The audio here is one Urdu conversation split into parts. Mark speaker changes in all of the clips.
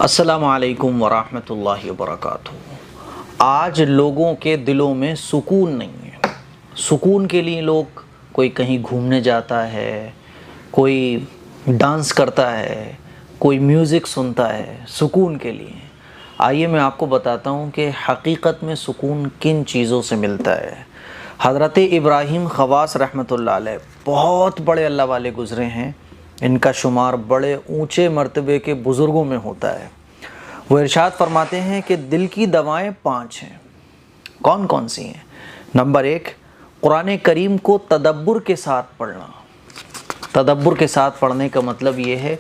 Speaker 1: السلام علیکم ورحمۃ اللہ وبرکاتہ۔ آج لوگوں کے دلوں میں سکون نہیں ہے۔ سکون کے لیے لوگ کوئی کہیں گھومنے جاتا ہے، کوئی ڈانس کرتا ہے، کوئی میوزک سنتا ہے سکون کے لیے۔ آئیے میں آپ کو بتاتا ہوں کہ حقیقت میں سکون کن چیزوں سے ملتا ہے۔ حضرت ابراہیم خواص رحمۃ اللہ علیہ بہت بڑے اللہ والے گزرے ہیں، ان کا شمار بڑے اونچے مرتبے کے بزرگوں میں ہوتا ہے۔ وہ ارشاد فرماتے ہیں کہ دل کی دوائیں 5 ہیں۔ کون کون سی ہیں؟ نمبر 1، قرآن کریم کو تدبر کے ساتھ پڑھنا۔ تدبر کے ساتھ پڑھنے کا مطلب یہ ہے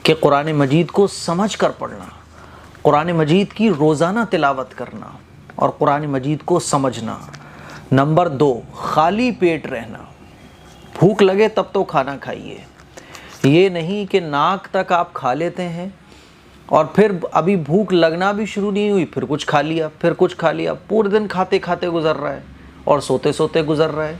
Speaker 1: کہ قرآن مجید کو سمجھ کر پڑھنا، قرآن مجید کی روزانہ تلاوت کرنا اور قرآن مجید کو سمجھنا۔ نمبر 2، خالی پیٹ رہنا۔ بھوک لگے تب تو کھانا کھائیے، یہ نہیں کہ ناک تک آپ کھا لیتے ہیں اور پھر ابھی بھوک لگنا بھی شروع نہیں ہوئی پھر کچھ کھا لیا، پھر کچھ کھا لیا، پورے دن کھاتے کھاتے گزر رہا ہے اور سوتے سوتے گزر رہا ہے۔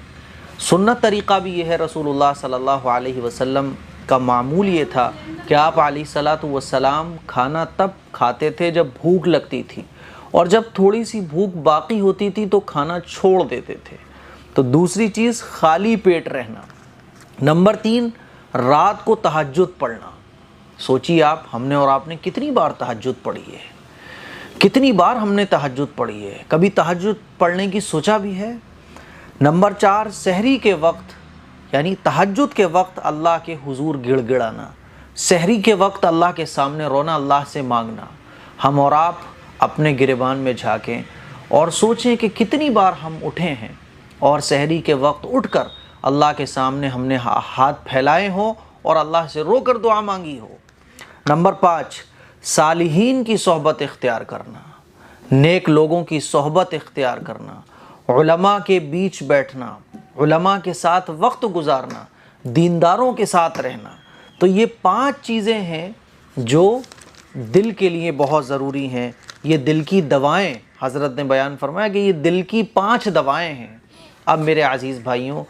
Speaker 1: سنت طریقہ بھی یہ ہے، رسول اللہ صلی اللہ علیہ وسلم کا معمول یہ تھا کہ آپ علیہ الصلاۃ والسلام کھانا تب کھاتے تھے جب بھوک لگتی تھی، اور جب تھوڑی سی بھوک باقی ہوتی تھی تو کھانا چھوڑ دیتے تھے۔ تو دوسری چیز خالی پیٹ رہنا۔ نمبر 3، رات کو تہجد پڑھنا۔ سوچیے ہم نے اور آپ نے کتنی بار تہجد پڑھی ہے، کتنی بار ہم نے تہجد پڑھی ہے، کبھی تہجد پڑھنے کی سوچا بھی ہے؟ نمبر 4، سحری کے وقت یعنی تہجد کے وقت اللہ کے حضور گڑ گڑانا، سحری کے وقت اللہ کے سامنے رونا، اللہ سے مانگنا۔ ہم اور آپ اپنے گریبان میں جھانکیں اور سوچیں کہ کتنی بار ہم اٹھے ہیں اور سحری کے وقت اٹھ کر اللہ کے سامنے ہم نے ہاتھ پھیلائے ہوں اور اللہ سے رو کر دعا مانگی ہو۔ نمبر 5، صالحین کی صحبت اختیار کرنا، نیک لوگوں کی صحبت اختیار کرنا، علماء کے بیچ بیٹھنا، علماء کے ساتھ وقت گزارنا، دینداروں کے ساتھ رہنا۔ تو یہ 5 چیزیں ہیں جو دل کے لیے بہت ضروری ہیں۔ یہ دل کی دوائیں، حضرت نے بیان فرمایا کہ یہ دل کی 5 دوائیں ہیں۔ اب میرے عزیز بھائیوں،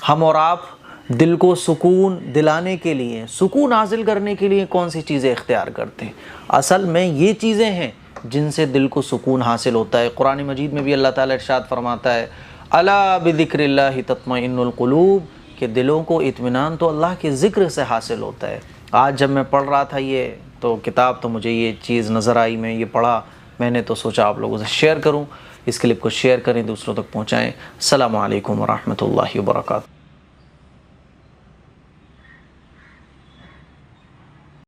Speaker 1: ہم اور آپ دل کو سکون دلانے کے لیے، سکون حاصل کرنے کے لیے کون سی چیزیں اختیار کرتے ہیں؟ اصل میں یہ چیزیں ہیں جن سے دل کو سکون حاصل ہوتا ہے۔ قرآن مجید میں بھی اللہ تعالیٰ ارشاد فرماتا ہے، الا بذکر اللہ تطمئن القلوب، کہ دلوں کو اطمینان تو اللہ کے ذکر سے حاصل ہوتا ہے۔ آج جب میں پڑھ رہا تھا یہ تو کتاب تو مجھے یہ چیز نظر آئی، میں یہ پڑھا، میں نے تو سوچا آپ لوگوں سے شیئر کروں۔ اس کلپ کو شیئر کریں، دوسروں تک پہنچائیں۔ السلام علیکم ورحمۃ اللہ وبرکاتہ۔